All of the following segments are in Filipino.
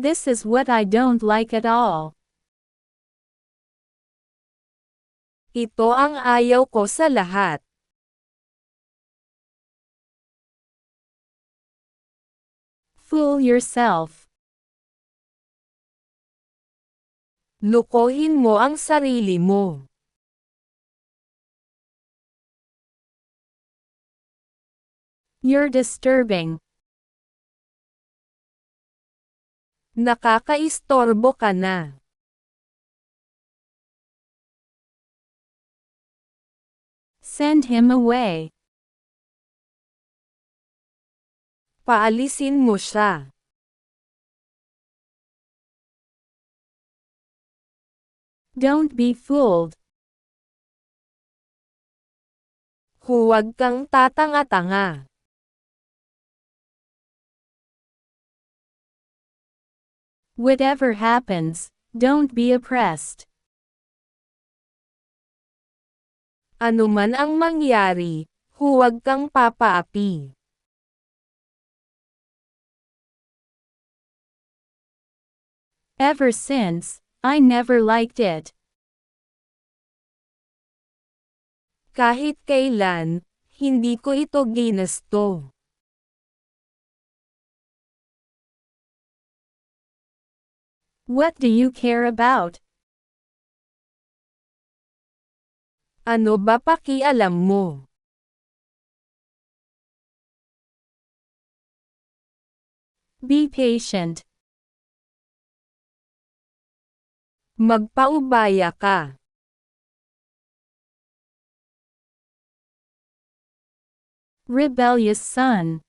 This is what I don't like at all. Ito ang ayaw ko sa lahat. Fool yourself. Lukohin mo ang sarili mo. You're disturbing. Nakakaistorbo ka na. Send him away. Paalisin mo siya. Don't be fooled. Huwag kang tatanga-tanga. Whatever happens, don't be oppressed. Ano man ang mangyari, huwag kang papaapi. Ever since, I never liked it. Kahit kailan, hindi ko ito ginusto. What do you care about? Ano ba pakialam mo? Be patient. Magpaubaya ka. Rebellious son.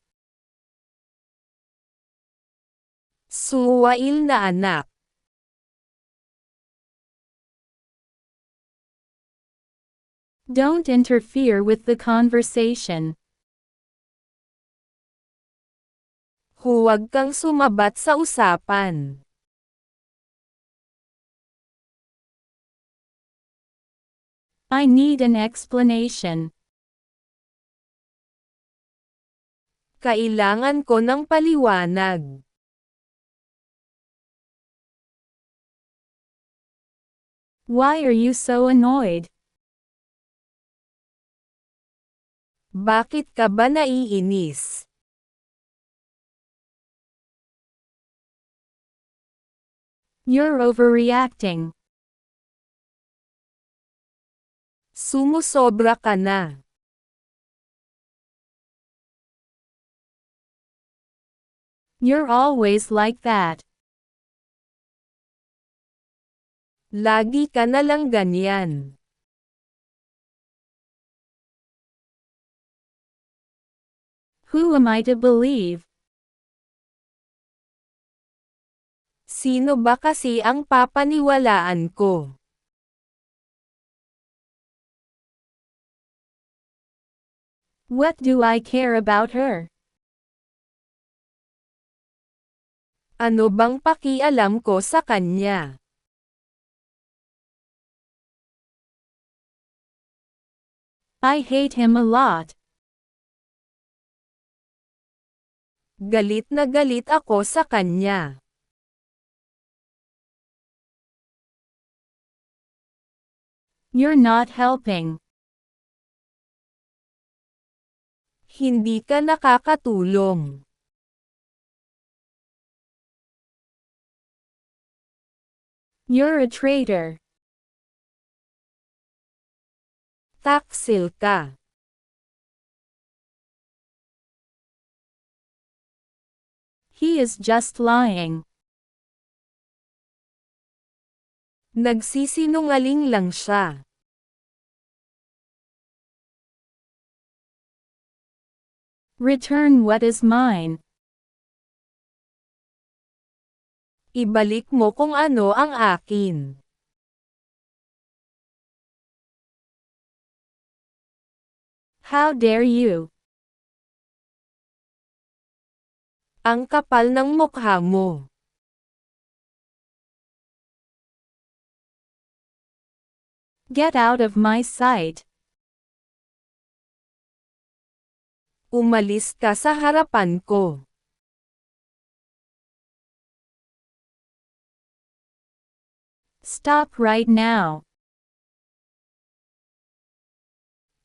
Suwail na anak. Don't interfere with the conversation. Huwag kang sumabat sa usapan. I need an explanation. Kailangan ko ng paliwanag. Why are you so annoyed? Bakit ka ba naiinis? You're overreacting. Sumusobra ka na. You're always like that. Lagi ka na lang ganyan. Who am I to believe? Sino ba kasi ang papaniwalaan ko? What do I care about her? Ano bang pakialam ko sa kanya? I hate him a lot. Galit na galit ako sa kanya. You're not helping. Hindi ka nakakatulong. You're a traitor. Taksil ka. He is just lying. Nagsisinungaling lang siya. Return what is mine. Ibalik mo kung ano ang akin. How dare you? Ang kapal ng mukha mo. Get out of my sight. Umalis ka sa harapan ko. Stop right now.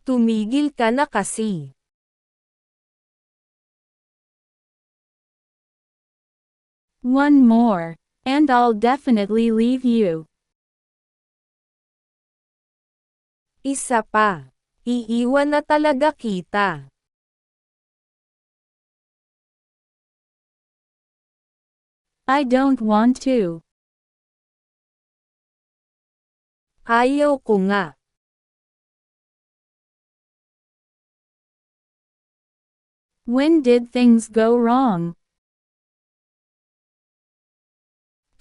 Tumigil ka na kasi. One more, and I'll definitely leave you. Isa pa. Iiwan na talaga kita. I don't want to. Ayaw ko nga. When did things go wrong?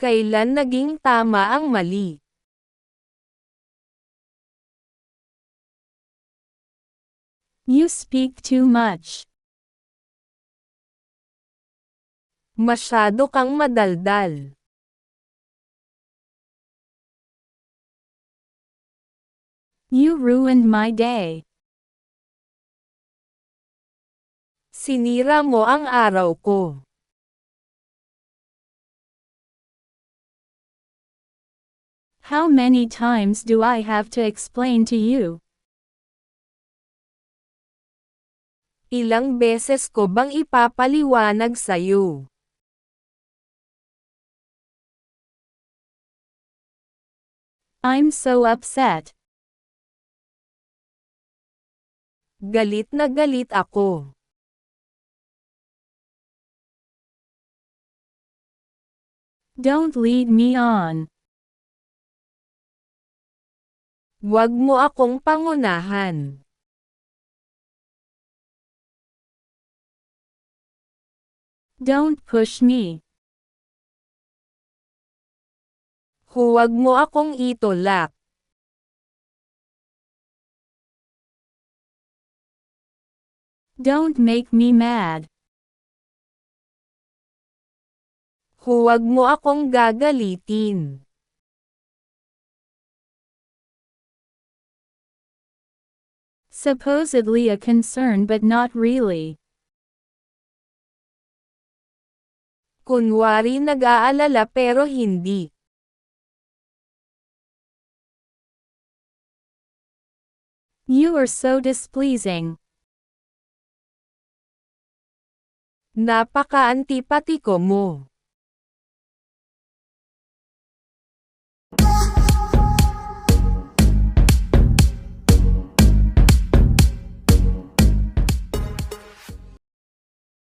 Kailan naging tama ang mali? You speak too much. Masyado kang madaldal. You ruined my day. Sinira mo ang araw ko. How many times do I have to explain to you? Ilang beses ko bang ipapaliwanag sa'yo? I'm so upset. Galit na galit ako. Don't lead me on. Huwag mo akong pangunahan. Don't push me. Huwag mo akong itulak. Don't make me mad. Huwag mo akong gagalitin. Supposedly a concern but not really. Kunwari nag-aalala pero hindi. You are so displeasing. Napaka-antipatiko mo.